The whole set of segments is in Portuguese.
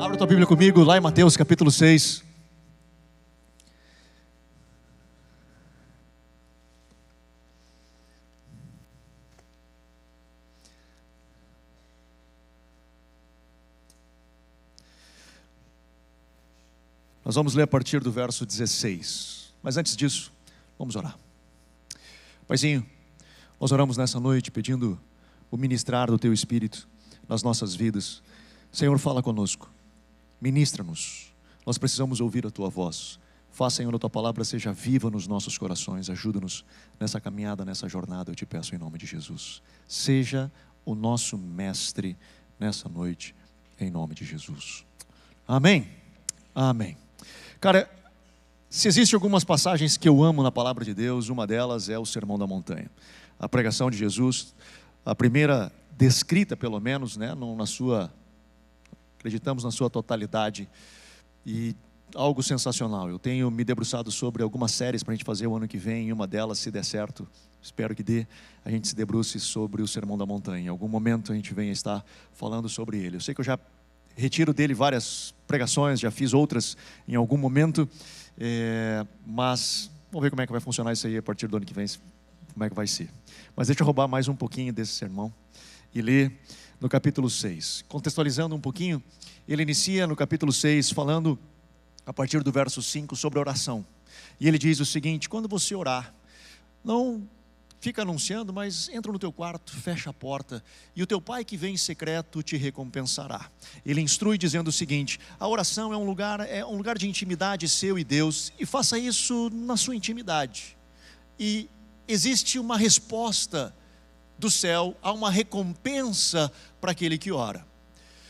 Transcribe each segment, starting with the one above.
Abra tua Bíblia comigo lá em Mateus capítulo 6. Nós vamos ler a partir do verso 16. Mas antes disso, vamos orar. Paizinho, nós oramos nessa noite pedindo o ministrar do Teu Espírito nas nossas vidas. Senhor, fala conosco, ministra-nos, nós precisamos ouvir a Tua voz. Faça, Senhor, a Tua palavra seja viva nos nossos corações, ajuda-nos nessa caminhada, nessa jornada, eu te peço em nome de Jesus. Seja o nosso mestre nessa noite, em nome de Jesus. Amém? Amém. Cara, se existem algumas passagens que eu amo na palavra de Deus, uma delas é o Sermão da Montanha. A pregação de Jesus, a primeira descrita pelo menos, né, acreditamos na sua totalidade, e algo sensacional. Eu tenho me debruçado sobre algumas séries para a gente fazer o ano que vem, e uma delas, se der certo, espero que dê, a gente se debruce sobre o Sermão da Montanha. Em algum momento a gente venha estar falando sobre ele. Eu sei que eu já retiro dele várias pregações, já fiz outras em algum momento, mas vamos ver como é que vai funcionar isso aí a partir do ano que vem, como é que vai ser. Mas deixa eu roubar mais um pouquinho desse sermão e ler no capítulo 6. Contextualizando um pouquinho, ele inicia no capítulo 6 falando a partir do verso 5 sobre oração. E ele diz o seguinte: quando você orar, não fica anunciando, mas entra no teu quarto, fecha a porta, e o teu pai que vem em secreto te recompensará. Ele instrui dizendo o seguinte: a oração é um lugar de intimidade seu e Deus, e faça isso na sua intimidade. E existe uma resposta do céu, há uma recompensa para aquele que ora.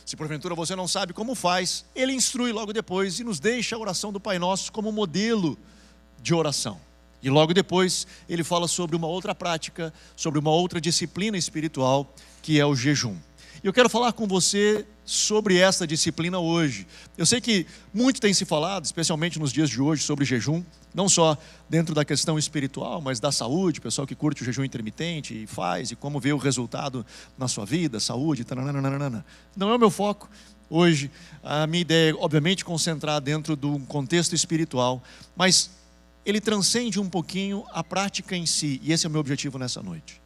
Se porventura você não sabe como faz, ele instrui logo depois e nos deixa a oração do Pai Nosso como modelo de oração. E logo depois ele fala sobre uma outra prática, sobre uma outra disciplina espiritual, que é o jejum. E eu quero falar com você sobre essa disciplina hoje. Eu sei que muito tem se falado, especialmente nos dias de hoje, sobre jejum, não só dentro da questão espiritual, mas da saúde, pessoal que curte o jejum intermitente e faz, e como vê o resultado na sua vida, saúde, taranana. Não é o meu foco hoje. A minha ideia é, obviamente, concentrar dentro de um contexto espiritual, mas ele transcende um pouquinho a prática em si, e esse é o meu objetivo nessa noite.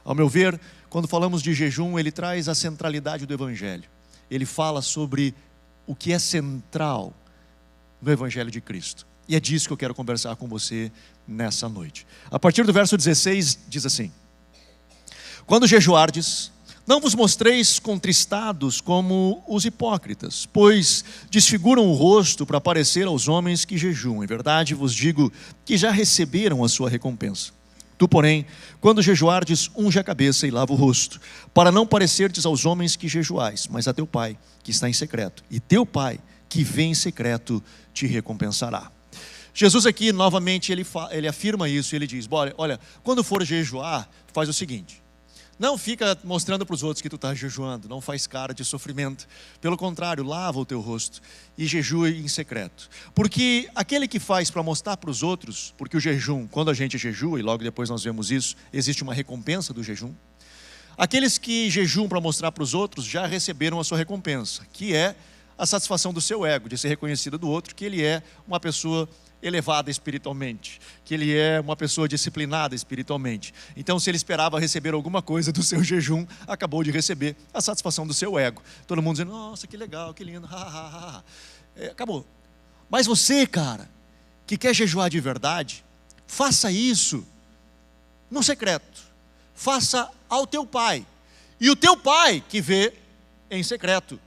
Ao meu ver, quando falamos de jejum, ele traz a centralidade do Evangelho. Ele fala sobre o que é central no Evangelho de Cristo. E é disso que eu quero conversar com você nessa noite. A partir do verso 16, diz assim: quando jejuardes, não vos mostreis contristados como os hipócritas, pois desfiguram o rosto para parecer aos homens que jejuam. Em verdade vos digo que já receberam a sua recompensa. Tu, porém, quando jejuardes, unge a cabeça e lava o rosto, para não parecerdes aos homens que jejuais, mas a teu Pai que está em secreto. E teu Pai que vem em secreto te recompensará. Jesus aqui, novamente, ele afirma isso, e ele diz: olha, quando for jejuar, faz o seguinte: não fica mostrando para os outros que tu está jejuando, não faz cara de sofrimento. Pelo contrário, lava o teu rosto e jejue em secreto. Porque aquele que faz para mostrar para os outros, porque o jejum, quando a gente jejua, e logo depois nós vemos isso, existe uma recompensa do jejum. Aqueles que jejuam para mostrar para os outros já receberam a sua recompensa, que é a satisfação do seu ego, de ser reconhecido do outro, que ele é uma pessoa elevada espiritualmente, que ele é uma pessoa disciplinada espiritualmente. Então, se ele esperava receber alguma coisa do seu jejum, acabou de receber a satisfação do seu ego. Todo mundo dizendo: nossa, que legal, que lindo, acabou. Mas você, cara, que quer jejuar de verdade, faça isso no secreto, faça ao teu Pai, e o teu Pai que vê em secreto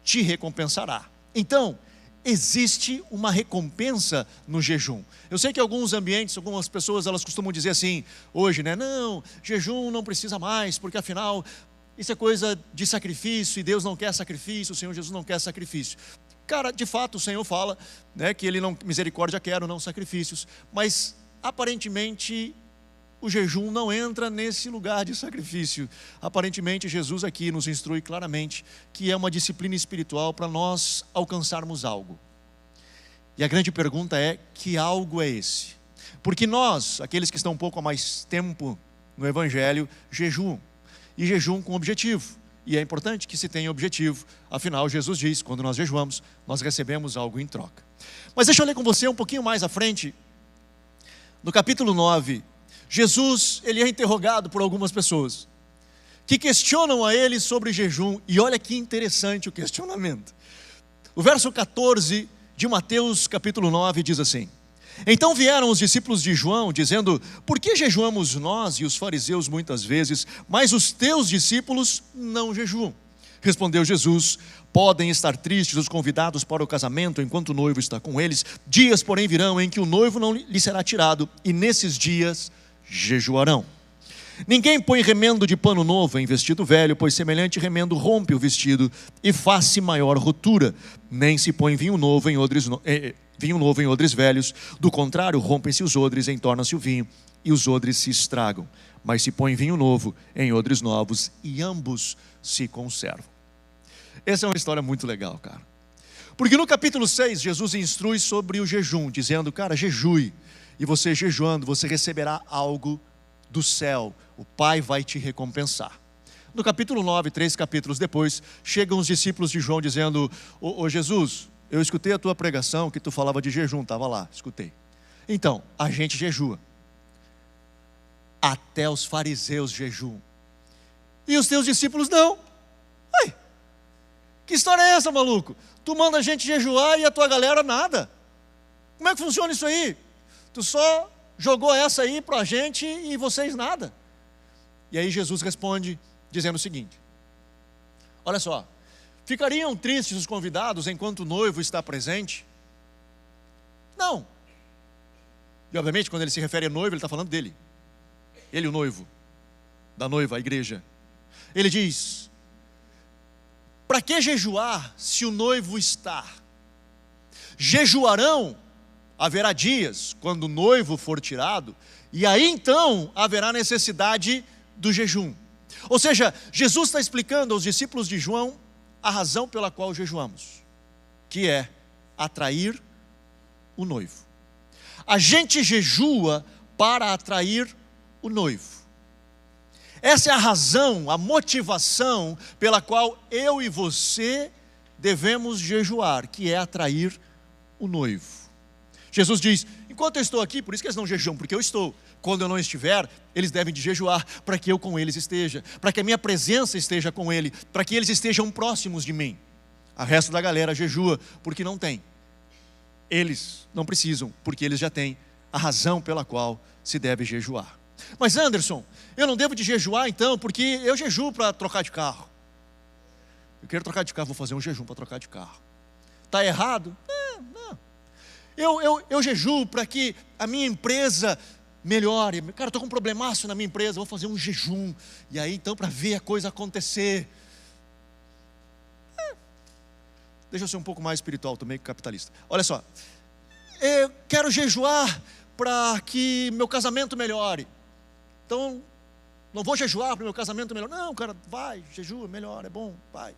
te recompensará. Então, existe uma recompensa no jejum. Eu sei que alguns ambientes, algumas pessoas, elas costumam dizer assim, hoje, né? Não, jejum não precisa mais, porque afinal, isso é coisa de sacrifício, e Deus não quer sacrifício, o Senhor Jesus não quer sacrifício. Cara, de fato, o Senhor fala, né, que Ele não, misericórdia quero, não sacrifícios, mas aparentemente o jejum não entra nesse lugar de sacrifício. Aparentemente Jesus aqui nos instrui claramente que é uma disciplina espiritual para nós alcançarmos algo. E a grande pergunta é: que algo é esse? Porque nós, aqueles que estão um pouco há mais tempo no Evangelho, jejuam. E jejuam com objetivo. e é importante que se tenha objetivo. Afinal, Jesus diz, quando nós jejuamos, nós recebemos algo em troca. Mas deixa eu ler com você um pouquinho mais à frente. No capítulo 9, Jesus ele é interrogado por algumas pessoas que questionam a ele sobre jejum. E olha que interessante o questionamento. O verso 14 de Mateus capítulo 9 diz assim: então vieram os discípulos de João, dizendo: por que jejuamos nós e os fariseus muitas vezes, mas os teus discípulos não jejuam? Respondeu Jesus: podem estar tristes os convidados para o casamento, enquanto o noivo está com eles. Dias, porém, virão em que o noivo não lhe será tirado, e nesses dias jejuarão. Ninguém põe remendo de pano novo em vestido velho, pois semelhante remendo rompe o vestido e faz-se maior rotura. Nem se põe vinho novo em odres velhos, do contrário, rompem-se os odres, entorna-se o vinho, e os odres se estragam. Mas se põe vinho novo em odres novos, e ambos se conservam. Essa é uma história muito legal, cara. Porque no capítulo 6, Jesus instrui sobre o jejum, dizendo: cara, jejue, e você jejuando, você receberá algo do céu, o Pai vai te recompensar. No capítulo 9, 3 capítulos depois, chegam os discípulos de João dizendo: ô Jesus, eu escutei a tua pregação que tu falava de jejum, estava lá, escutei. Então, a gente jejua. Até os fariseus jejuam. E os teus discípulos não. Ai, que história é essa, maluco? Tu manda a gente jejuar e a tua galera nada. Como é que funciona isso aí? Tu só jogou essa aí para a gente e vocês nada. E aí Jesus responde dizendo o seguinte: olha só, ficariam tristes os convidados enquanto o noivo está presente? Não. E obviamente quando ele se refere a noivo, ele está falando dele. Ele, o noivo, da noiva, a igreja. Ele diz: para que jejuar se o noivo está? Jejuarão, haverá dias quando o noivo for tirado, e aí então haverá necessidade do jejum. Ou seja, Jesus está explicando aos discípulos de João a razão pela qual jejuamos, que é atrair o noivo. A gente jejua para atrair o noivo. Essa é a razão, a motivação pela qual eu e você devemos jejuar, que é atrair o noivo. Jesus diz: enquanto eu estou aqui, por isso que eles não jejuam, porque eu estou. Quando eu não estiver, eles devem de jejuar, para que eu com eles esteja, para que a minha presença esteja com ele, para que eles estejam próximos de mim. A resto da galera jejua, porque não tem. Eles não precisam, porque eles já têm a razão pela qual se deve jejuar. Mas Anderson, eu não devo de jejuar então, porque eu jejuo para trocar de carro. Eu quero trocar de carro, vou fazer um jejum para trocar de carro. Está errado? Não. Eu jejuo para que a minha empresa melhore. Cara, estou com um problemaço na minha empresa, vou fazer um jejum. E aí então, para ver a coisa acontecer. Deixa eu ser um pouco mais espiritual, estou meio capitalista. Olha só, eu quero jejuar para que meu casamento melhore. Então, não vou jejuar para o meu casamento melhor. Não, cara, vai, jejua, melhor, é bom, vai.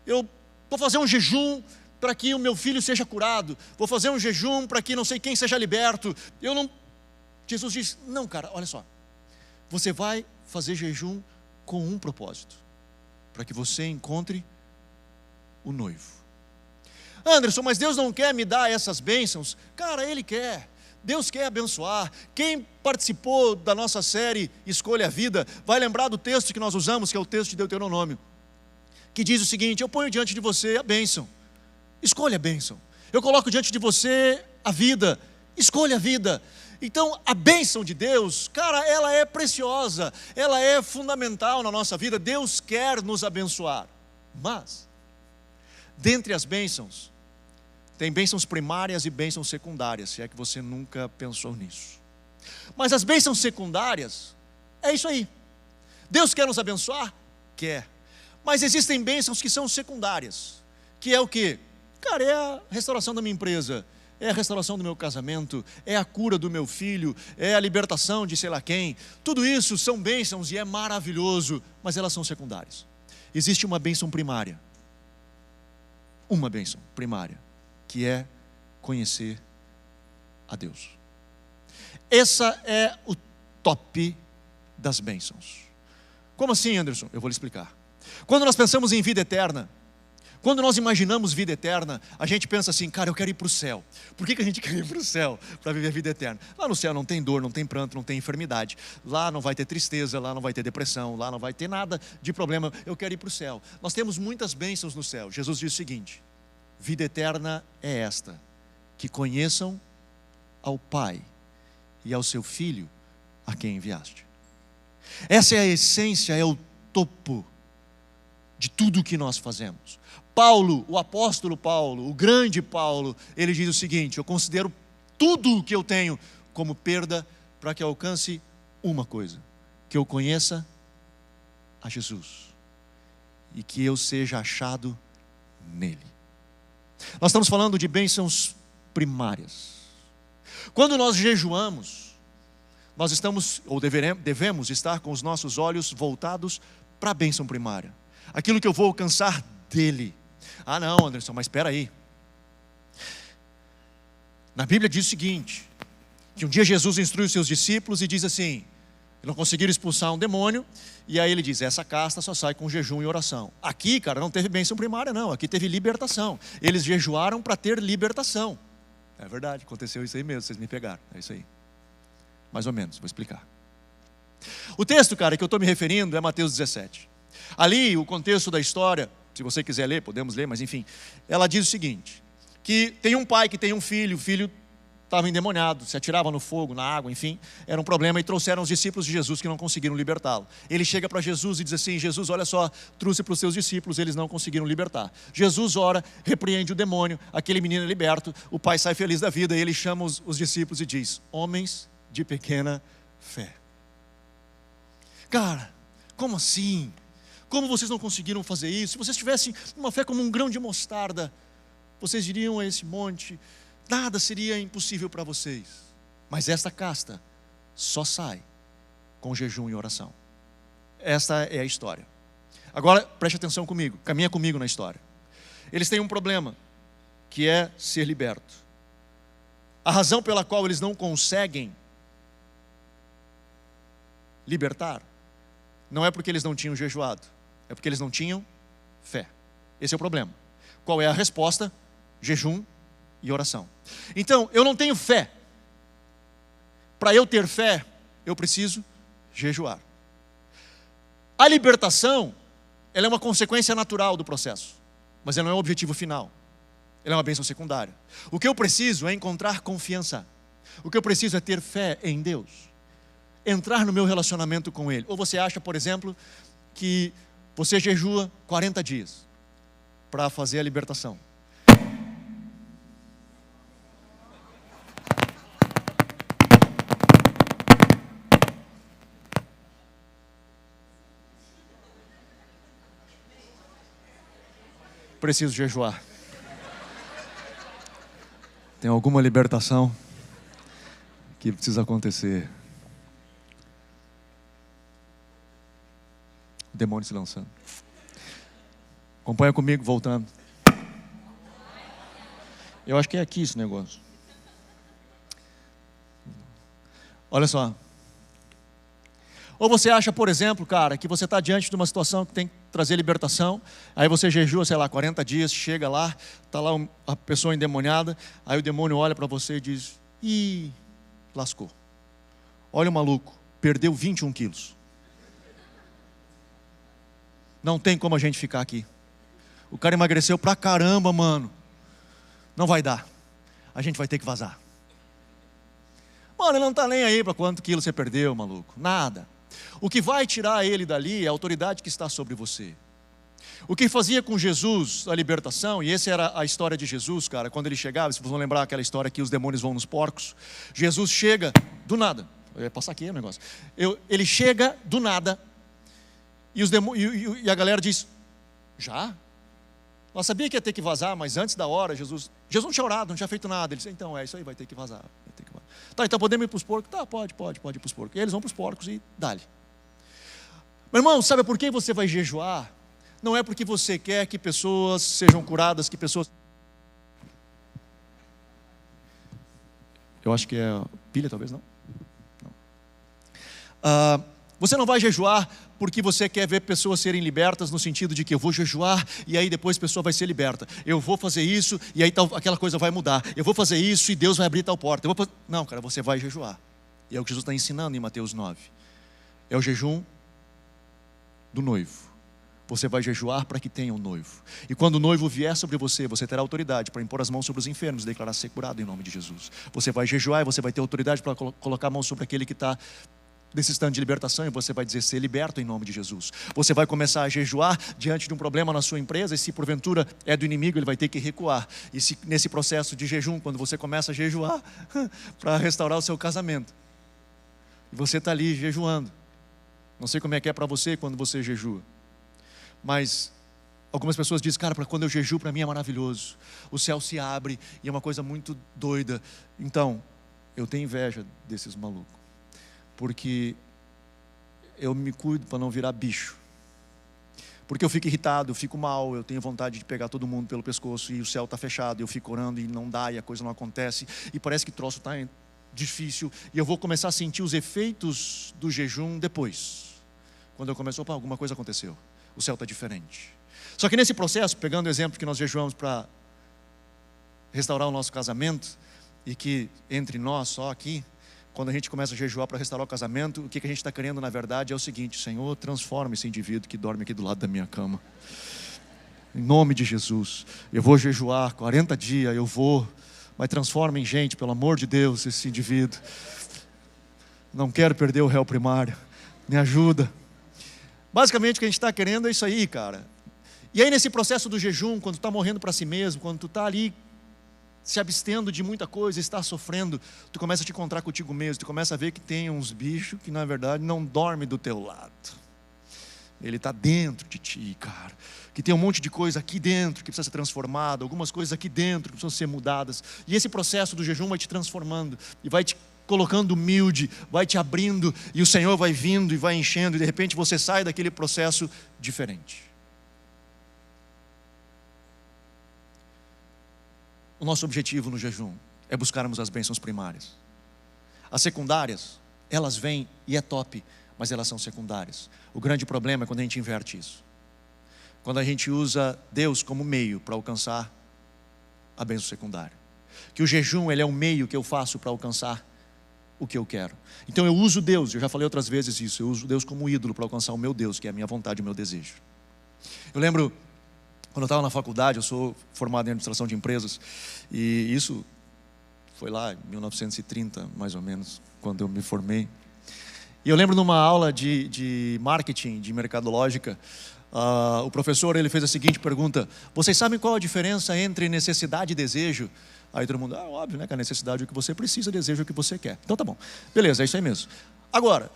Eu vou fazer um jejum para que o meu filho seja curado. Vou fazer um jejum para que não sei quem seja liberto. Jesus diz: não, cara, olha só. Você vai fazer jejum com um propósito: para que você encontre o noivo. Anderson, mas Deus não quer me dar essas bênçãos? Cara, Ele quer. Deus quer abençoar. Quem participou da nossa série Escolha a Vida vai lembrar do texto que nós usamos, que é o texto de Deuteronômio, que diz o seguinte: eu ponho diante de você a bênção, escolha a bênção. Eu coloco diante de você a vida, escolha a vida. Então a bênção de Deus, cara, ela é preciosa, ela é fundamental na nossa vida. Deus quer nos abençoar. Mas dentre as bênçãos, tem bênçãos primárias e bênçãos secundárias, se é que você nunca pensou nisso. Mas as bênçãos secundárias, é isso aí. Deus quer nos abençoar? Quer. Mas existem bênçãos que são secundárias, que é o quê? Cara, é a restauração da minha empresa, é a restauração do meu casamento, é a cura do meu filho, é a libertação de sei lá quem. Tudo isso são bênçãos e é maravilhoso, mas elas são secundárias. Existe uma bênção primária. Uma bênção primária, que é conhecer a Deus. Essa é o top das bênçãos. Como assim, Anderson? Eu vou lhe explicar. Quando nós pensamos em vida eterna, quando nós imaginamos vida eterna, a gente pensa assim, cara, eu quero ir para o céu. Por que a gente quer ir para o céu? Para viver a vida eterna. Lá no céu não tem dor, não tem pranto, não tem enfermidade. Lá não vai ter tristeza, lá não vai ter depressão, lá não vai ter nada de problema. Eu quero ir para o céu. Nós temos muitas bênçãos no céu. Jesus diz o seguinte: vida eterna é esta, que conheçam ao Pai e ao seu Filho, a quem enviaste. Essa é a essência, é o topo de tudo o que nós fazemos. Paulo, o apóstolo Paulo, o grande Paulo, ele diz o seguinte: eu considero tudo o que eu tenho como perda para que eu alcance uma coisa, que eu conheça a Jesus e que eu seja achado nele. Nós estamos falando de bênçãos primárias. Quando nós jejuamos, nós estamos, ou devemos estar com os nossos olhos voltados para a bênção primária, aquilo que eu vou alcançar dele. Ah não, Anderson, mas espera aí. Na Bíblia diz o seguinte, que um dia Jesus instrui os seus discípulos e diz assim, não conseguiram expulsar um demônio, e aí ele diz, essa casta só sai com jejum e oração. Aqui, cara, não teve bênção primária não, aqui teve libertação. Eles jejuaram para ter libertação. É verdade, aconteceu isso aí mesmo, vocês me pegaram, é isso aí. Mais ou menos, vou explicar. O texto, cara, que eu estou me referindo é Mateus 17. Ali, o contexto da história, se você quiser ler, podemos ler, mas enfim, ela diz o seguinte, que tem um pai que tem um filho, o filho estava endemoniado, se atirava no fogo, na água, enfim, era um problema, e trouxeram os discípulos de Jesus que não conseguiram libertá-lo. Ele chega para Jesus e diz assim, Jesus, olha só, trouxe para os seus discípulos, eles não conseguiram libertar. Jesus ora, repreende o demônio, aquele menino é liberto, o pai sai feliz da vida, e ele chama os discípulos e diz, homens de pequena fé. Cara, como assim? Como vocês não conseguiram fazer isso? Se vocês tivessem uma fé como um grão de mostarda, vocês iriam a esse monte, nada seria impossível para vocês. Mas esta casta só sai com jejum e oração. Esta é a história. Agora preste atenção comigo, caminha comigo na história. Eles têm um problema, que é ser liberto. A razão pela qual eles não conseguem libertar não é porque eles não tinham jejuado, é porque eles não tinham fé. Esse é o problema. Qual é a resposta? Jejum e oração. Então, eu não tenho fé. Para eu ter fé, eu preciso jejuar. A libertação, ela é uma consequência natural do processo, mas ela não é o objetivo final. Ela é uma bênção secundária. O que eu preciso é encontrar confiança. O que eu preciso é ter fé em Deus. Entrar no meu relacionamento com Ele. Ou você acha, por exemplo, que você jejua 40 dias para fazer a libertação. Preciso jejuar. Tem alguma libertação que precisa acontecer. O demônio se lançando. Acompanha comigo, voltando. Eu acho que é aqui esse negócio. Olha só. Ou você acha, por exemplo, cara, que você está diante de uma situação que tem que trazer libertação, aí você jejua, sei lá, 40 dias, chega lá, está lá a pessoa endemoniada, aí o demônio olha para você e diz, ih, lascou. Olha o maluco, perdeu 21 quilos. Não tem como a gente ficar aqui. O cara emagreceu pra caramba, mano. Não vai dar. A gente vai ter que vazar. Mano, ele não está nem aí para quanto quilo você perdeu, maluco. Nada. O que vai tirar ele dali é a autoridade que está sobre você. O que fazia com Jesus a libertação, e essa era a história de Jesus, cara, quando ele chegava, se vocês vão lembrar aquela história que os demônios vão nos porcos, Jesus chega do nada, eu ia passar aqui o negócio, ele chega do nada, e, e a galera diz, já? Nós sabia que ia ter que vazar, mas antes da hora, Jesus não tinha orado, não tinha feito nada. Ele disse, então é isso aí, vai ter que vazar. Tá, então podemos ir para os porcos? Tá, pode ir para os porcos. E eles vão para os porcos e dá-lhe. Meu irmão, sabe por que você vai jejuar? Não é porque você quer que pessoas sejam curadas, que pessoas... Eu acho que é pilha, talvez não. Você não vai jejuar porque você quer ver pessoas serem libertas no sentido de que eu vou jejuar e aí depois a pessoa vai ser liberta. Eu vou fazer isso e aí aquela coisa vai mudar. Eu vou fazer isso e Deus vai abrir tal porta. Não, cara, você vai jejuar. E é o que Jesus está ensinando em Mateus 9. É o jejum do noivo. Você vai jejuar para que tenha um noivo. E quando o noivo vier sobre você, você terá autoridade para impor as mãos sobre os enfermos e declarar ser curado em nome de Jesus. Você vai jejuar e você vai ter autoridade para colocar a mão sobre aquele que está necessitando de libertação e você vai dizer ser liberto em nome de Jesus. Você vai começar a jejuar diante de um problema na sua empresa e se porventura é do inimigo, ele vai ter que recuar. E se nesse processo de jejum, quando você começa a jejuar para restaurar o seu casamento, e você está ali jejuando. Não sei como é que é para você quando você jejua. Mas algumas pessoas dizem, cara, quando eu jejuo para mim é maravilhoso. O céu se abre e é uma coisa muito doida. Então, eu tenho inveja desses malucos. Porque eu me cuido para não virar bicho. Porque eu fico irritado, eu fico mal, eu tenho vontade de pegar todo mundo pelo pescoço e o céu está fechado, eu fico orando e não dá e a coisa não acontece. E parece que o troço está difícil e eu vou começar a sentir os efeitos do jejum depois. Quando eu começo, opa, alguma coisa aconteceu. O céu está diferente. Só que nesse processo, pegando o exemplo que nós jejuamos para restaurar o nosso casamento, e que entre nós só aqui, quando a gente começa a jejuar para restaurar o casamento, o que a gente está querendo na verdade é o seguinte: Senhor, transforma esse indivíduo que dorme aqui do lado da minha cama. Em nome de Jesus, eu vou jejuar 40 dias, mas transforma em gente, pelo amor de Deus, esse indivíduo. Não quero perder o réu primário, me ajuda. Basicamente o que a gente está querendo é isso aí, cara. E aí nesse processo do jejum, quando tu está morrendo para si mesmo, quando tu está ali se abstendo de muita coisa, está sofrendo, tu começa a te encontrar contigo mesmo, tu começa a ver que tem uns bichos que na verdade não dormem do teu lado. Ele está dentro de ti, cara. Que tem um monte de coisa aqui dentro que precisa ser transformada, algumas coisas aqui dentro que precisam ser mudadas. E esse processo do jejum vai te transformando e vai te colocando humilde, vai te abrindo e o Senhor vai vindo e vai enchendo e de repente você sai daquele processo diferente. O nosso objetivo no jejum é buscarmos as bênçãos primárias. As secundárias, elas vêm e é top, mas elas são secundárias. O grande problema é quando a gente inverte isso. Quando a gente usa Deus como meio para alcançar a bênção secundária. Que o jejum, ele é um meio que eu faço para alcançar o que eu quero. Então eu uso Deus, eu já falei outras vezes isso, eu uso Deus como ídolo para alcançar o meu Deus, que é a minha vontade, o meu desejo. Eu lembro, quando eu estava na faculdade, eu sou formado em administração de empresas, e isso foi lá em 1930, mais ou menos, quando eu me formei. E eu lembro numa aula de marketing, de mercadológica, o professor ele fez a seguinte pergunta: vocês sabem qual a diferença entre necessidade e desejo? Aí todo mundo, óbvio, né, que a necessidade é o que você precisa, desejo é o que você quer. Então tá bom, beleza, é isso aí mesmo. Agora,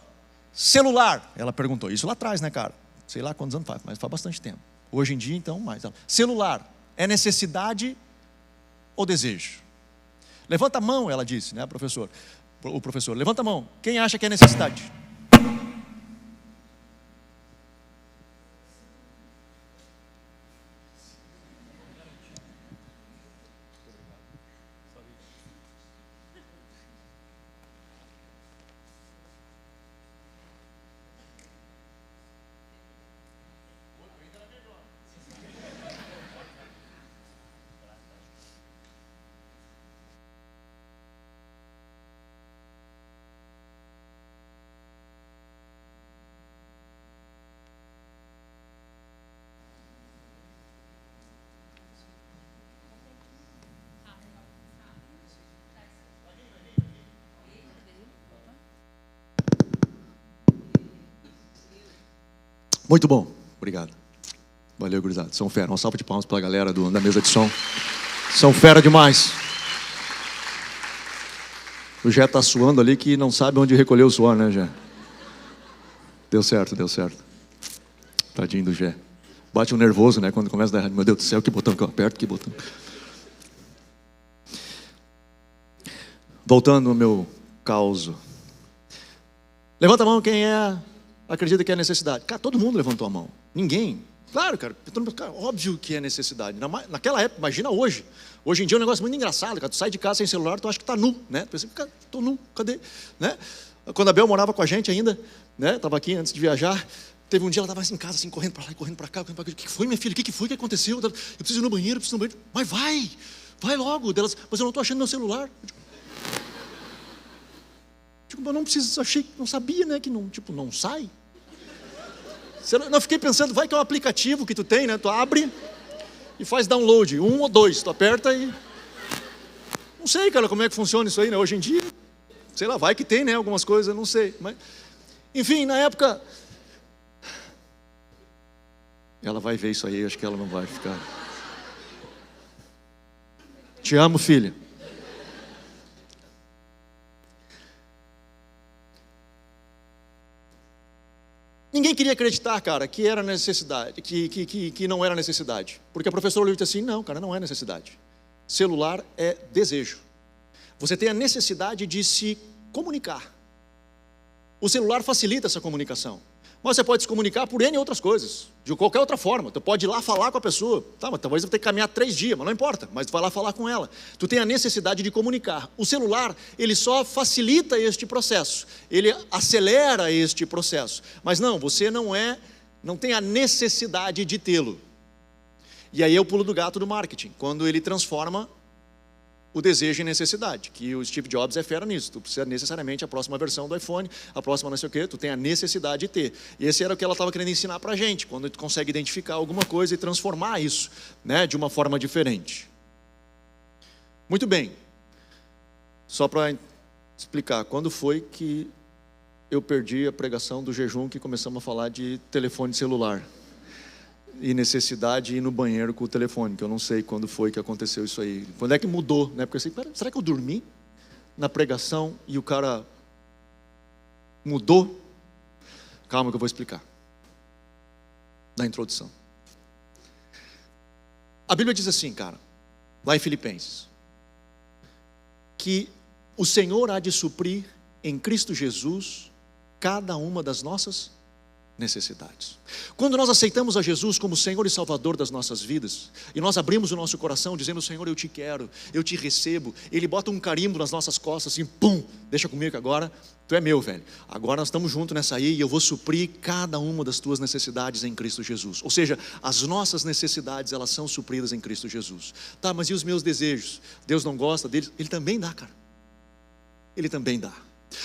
celular, ela perguntou, isso lá atrás, né, cara? Sei lá quantos anos faz, mas faz bastante tempo. Hoje em dia, então, mais. Celular, é necessidade ou desejo? Levanta a mão, ela disse, né, o professor, levanta a mão, quem acha que é necessidade? Muito bom, obrigado. Valeu, gurizada, são fera. Uma salva de palmas para a galera da mesa de som. São fera demais. O Jé está suando ali que não sabe onde recolher o suor, né, Jé? Deu certo, deu certo. Tadinho do Jé. Bate um nervoso, né, quando começa a dar errado. Meu Deus do céu, que botão que eu aperto, que botão. Voltando ao meu caos. Levanta a mão quem acredita que é necessidade. Cara, todo mundo levantou a mão. Ninguém. Claro, cara, óbvio que é necessidade. Naquela época, imagina hoje. Hoje em dia é um negócio muito engraçado, cara. Tu sai de casa sem celular, tu acha que está nu, né? Tu pensa, cara, estou nu, cadê? Né? Quando a Bel morava com a gente ainda, né? Estava aqui antes de viajar, Teve um dia, ela estava assim, em casa, assim, correndo para lá e correndo para cá, correndo para cá. O que foi, minha filha? O que foi? O que aconteceu? Eu preciso ir no banheiro, Mas vai logo. Delas, mas eu não estou achando meu celular. Eu não preciso, não sabia, né, que não sai. Não, fiquei pensando, vai que é um aplicativo que tu tem, né? Tu abre e faz download, 1 ou 2, tu aperta e... Não sei, cara, como é que funciona isso aí, né? Hoje em dia, sei lá, vai que tem, né? Algumas coisas, não sei. Mas, enfim, na época... Ela vai ver isso aí, acho que ela não vai ficar... Te amo, filha. Ninguém queria acreditar, cara, que era necessidade, que não era necessidade. Porque a professora olhou e disse assim, não, cara, não é necessidade. Celular é desejo. Você tem a necessidade de se comunicar. O celular facilita essa comunicação. Mas você pode se comunicar por N outras coisas, de qualquer outra forma. Tu pode ir lá falar com a pessoa. Tá, mas talvez eu tenha que caminhar 3 dias, mas não importa. Mas tu vai lá falar com ela. Tu tem a necessidade de comunicar. O celular, ele só facilita este processo. Ele acelera este processo. Mas não, você não tem a necessidade de tê-lo. E aí é o pulo do gato do marketing, quando ele transforma o desejo em necessidade, que o Steve Jobs é fera nisso. Tu precisa necessariamente a próxima versão do iPhone, a próxima não sei o quê, tu tem a necessidade de ter. E esse era o que ela estava querendo ensinar para a gente, quando tu consegue identificar alguma coisa e transformar isso, né, de uma forma diferente. Muito bem. Só para explicar, quando foi que eu perdi a pregação do jejum que começamos a falar de telefone celular? E necessidade de ir no banheiro com o telefone, que eu não sei quando foi que aconteceu isso aí. Quando é que mudou, né? Porque eu sei, será que eu dormi na pregação e o cara mudou? Calma que eu vou explicar. Na introdução. A Bíblia diz assim, cara, lá em Filipenses, que o Senhor há de suprir em Cristo Jesus cada uma das nossas necessidades. Quando nós aceitamos a Jesus como Senhor e Salvador das nossas vidas, e nós abrimos o nosso coração dizendo, Senhor, eu te quero, eu te recebo, Ele bota um carimbo nas nossas costas, assim, pum, deixa comigo que agora tu é meu, velho. Agora nós estamos juntos nessa aí e eu vou suprir cada uma das tuas necessidades em Cristo Jesus. Ou seja, as nossas necessidades, elas são supridas em Cristo Jesus. Tá, mas e os meus desejos? Deus não gosta deles? Ele também dá, cara. Ele também dá.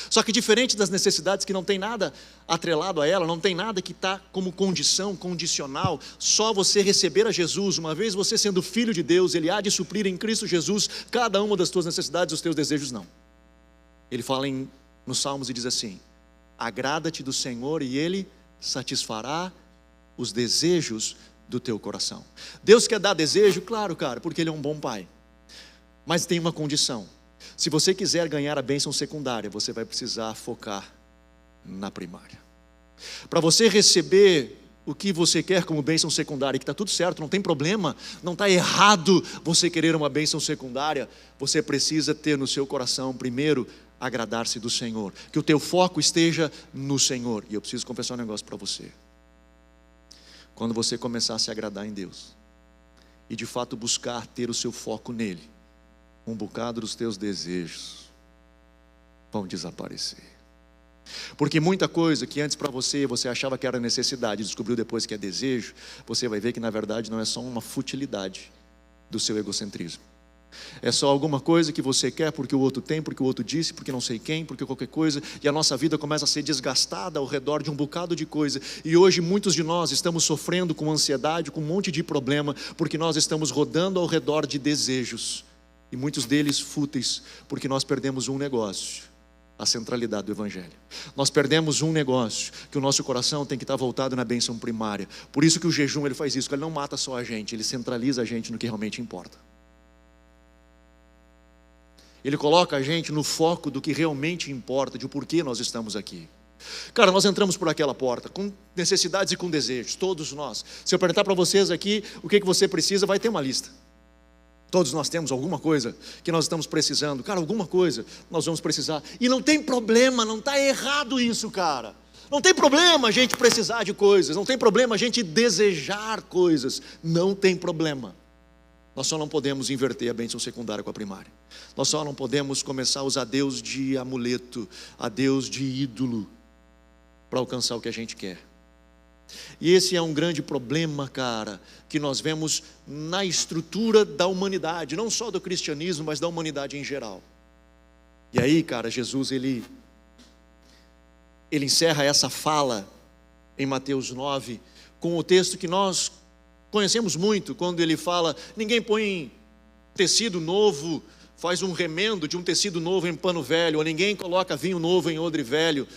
Só que diferente das necessidades que não tem nada atrelado a ela, não tem nada que está como condição, condicional, só você receber a Jesus, uma vez você sendo filho de Deus, Ele há de suprir em Cristo Jesus cada uma das tuas necessidades, os teus desejos não. Ele fala nos Salmos e diz assim, agrada-te do Senhor e Ele satisfará os desejos do teu coração. Deus quer dar desejo? Claro, cara, porque Ele é um bom Pai, mas tem uma condição. Se você quiser ganhar a bênção secundária, você vai precisar focar na primária. Para você receber o que você quer como bênção secundária, que está tudo certo, não tem problema, não está errado você querer uma bênção secundária, você precisa ter no seu coração, primeiro, agradar-se do Senhor, que o teu foco esteja no Senhor. E eu preciso confessar um negócio para você. Quando você começar a se agradar em Deus, e de fato buscar ter o seu foco nele, um bocado dos teus desejos vão desaparecer. Porque muita coisa que antes para você achava que era necessidade, descobriu depois que é desejo, você vai ver que na verdade não é só uma futilidade do seu egocentrismo. É só alguma coisa que você quer porque o outro tem, porque o outro disse, porque não sei quem, porque qualquer coisa, e a nossa vida começa a ser desgastada ao redor de um bocado de coisa. E hoje muitos de nós estamos sofrendo com ansiedade, com um monte de problema, porque nós estamos rodando ao redor de desejos. E muitos deles fúteis, porque nós perdemos um negócio, a centralidade do Evangelho. Nós perdemos um negócio, que o nosso coração tem que estar voltado na bênção primária. Por isso que o jejum ele faz isso, que ele não mata só a gente, ele centraliza a gente no que realmente importa. Ele coloca a gente no foco do que realmente importa, de porquê nós estamos aqui. Cara, nós entramos por aquela porta com necessidades e com desejos, todos nós. Se eu perguntar para vocês aqui o que você precisa, vai ter uma lista. Todos nós temos alguma coisa que nós estamos precisando. Cara, alguma coisa nós vamos precisar. E não tem problema, não está errado isso, cara. Não tem problema a gente precisar de coisas. Não tem problema a gente desejar coisas. Não tem problema. Nós só não podemos inverter a bênção secundária com a primária. Nós só não podemos começar a usar Deus de amuleto, a Deus de ídolo, para alcançar o que a gente quer. E esse é um grande problema, cara, que nós vemos na estrutura da humanidade, não só do cristianismo, mas da humanidade em geral. E aí, cara, Jesus, ele encerra essa fala em Mateus 9, com o texto que nós conhecemos muito, quando ele fala: ninguém põe tecido novo, faz um remendo de um tecido novo em pano velho, ou ninguém coloca vinho novo em odre velho.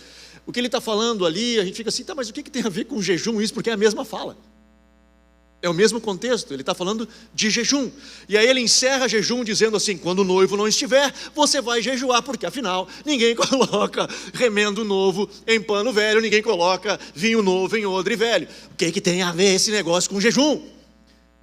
O que ele está falando ali, a gente fica assim, tá, mas o que tem a ver com jejum isso? Porque é a mesma fala, é o mesmo contexto, ele está falando de jejum. E aí ele encerra jejum dizendo assim: quando o noivo não estiver, você vai jejuar, porque afinal ninguém coloca remendo novo em pano velho, ninguém coloca vinho novo em odre velho. O que tem a ver esse negócio com jejum?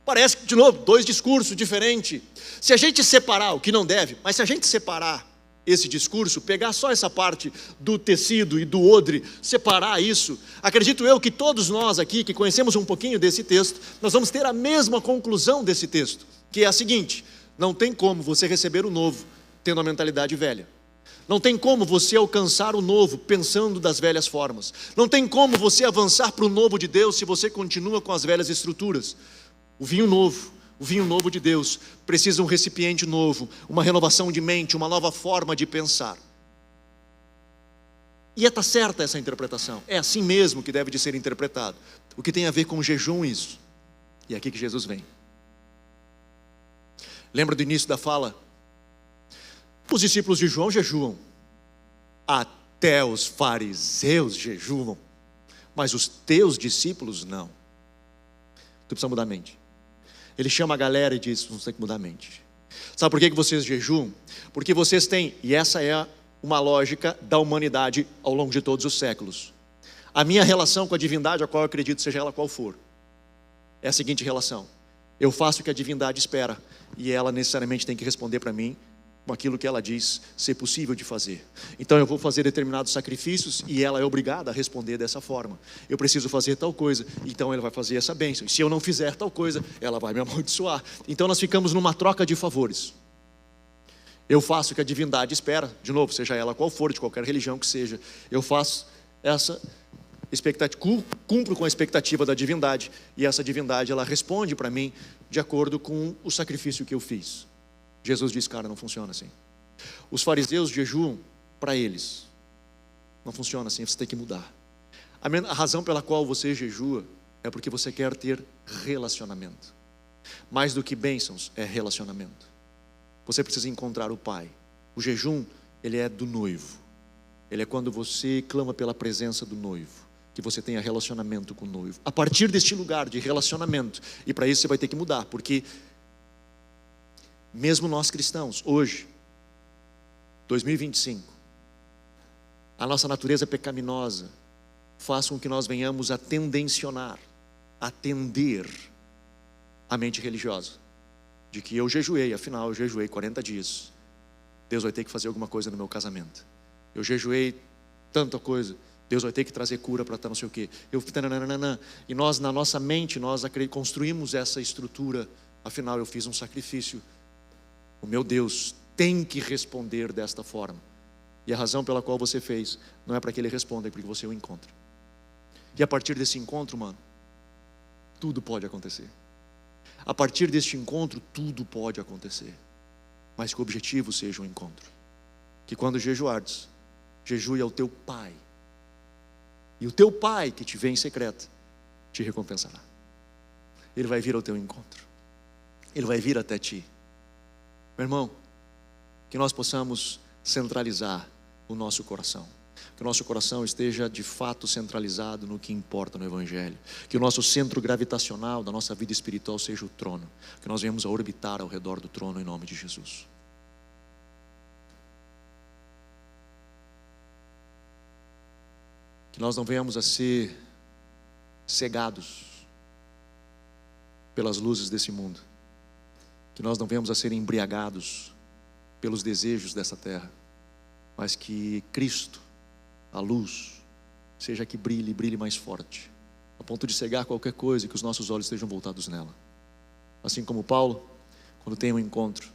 Parece que, de novo, dois discursos diferentes. Se a gente separar, o que não deve, mas se a gente separar esse discurso, pegar só essa parte do tecido e do odre, separar isso, acredito eu que todos nós aqui que conhecemos um pouquinho desse texto, nós vamos ter a mesma conclusão desse texto, que é a seguinte: não tem como você receber o novo tendo a mentalidade velha. Não tem como você alcançar o novo pensando das velhas formas. Não tem como você avançar para o novo de Deus se você continua com as velhas estruturas. O vinho novo de Deus precisa de um recipiente novo, uma renovação de mente, uma nova forma de pensar. E está certa essa interpretação, é assim mesmo que deve de ser interpretado. O que tem a ver com jejum isso? E é aqui que Jesus vem. Lembra do início da fala? Os discípulos de João jejuam, até os fariseus jejuam, mas os teus discípulos não. Tu precisa mudar a mente. Ele chama a galera e diz: você tem que mudar a mente. Sabe por que vocês jejuam? Porque vocês têm, e essa é uma lógica da humanidade ao longo de todos os séculos. A minha relação com a divindade, a qual eu acredito seja ela qual for, é a seguinte relação: eu faço o que a divindade espera, e ela necessariamente tem que responder para mim com aquilo que ela diz ser possível de fazer. Então eu vou fazer determinados sacrifícios e ela é obrigada a responder dessa forma. Eu preciso fazer tal coisa, então ela vai fazer essa bênção. E se eu não fizer tal coisa, ela vai me amaldiçoar. Então nós ficamos numa troca de favores. Eu faço o que a divindade espera, de novo, seja ela qual for, de qualquer religião que seja. Eu faço essa expectativa, cumpro com a expectativa da divindade, e essa divindade ela responde para mim de acordo com o sacrifício que eu fiz. Jesus diz: cara, não funciona assim. Os fariseus jejuam para eles. Não funciona assim, você tem que mudar. A razão pela qual você jejua é porque você quer ter relacionamento. Mais do que bênçãos, é relacionamento. Você precisa encontrar o Pai. O jejum, ele é do noivo. Ele é quando você clama pela presença do noivo, que você tenha relacionamento com o noivo. A partir deste lugar de relacionamento, e para isso você vai ter que mudar, porque mesmo nós cristãos, hoje, 2025, a nossa natureza pecaminosa faz com que nós venhamos a tendencionar, a tender a mente religiosa, de que eu jejuei, afinal eu jejuei 40 dias, Deus vai ter que fazer alguma coisa no meu casamento. Eu jejuei tanta coisa, Deus vai ter que trazer cura para estar não sei o quê. E nós, na nossa mente, nós construímos essa estrutura. Afinal eu fiz um sacrifício, o meu Deus tem que responder desta forma. E a razão pela qual você fez não é para que Ele responda, é porque você o encontra. E a partir desse encontro, mano, tudo pode acontecer. A partir deste encontro, tudo pode acontecer. Mas que o objetivo seja um encontro. Que quando jejuardes, jejue ao teu Pai. E o teu Pai que te vê em secreto, te recompensará. Ele vai vir ao teu encontro. Ele vai vir até ti. Meu irmão, que nós possamos centralizar o nosso coração. Que o nosso coração esteja de fato centralizado no que importa no Evangelho. Que o nosso centro gravitacional da nossa vida espiritual seja o trono. Que nós venhamos a orbitar ao redor do trono em nome de Jesus. Que nós não venhamos a ser cegados pelas luzes desse mundo. Que nós não venhamos a ser embriagados pelos desejos dessa terra, mas que Cristo, a luz, seja que brilhe, brilhe mais forte, a ponto de cegar qualquer coisa e que os nossos olhos estejam voltados nela. Assim como Paulo, quando tem um encontro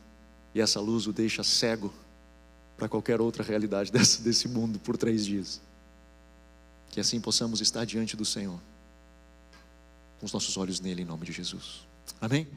e essa luz o deixa cego para qualquer outra realidade desse mundo por 3 dias. Que assim possamos estar diante do Senhor os nossos olhos nele em nome de Jesus. Amém?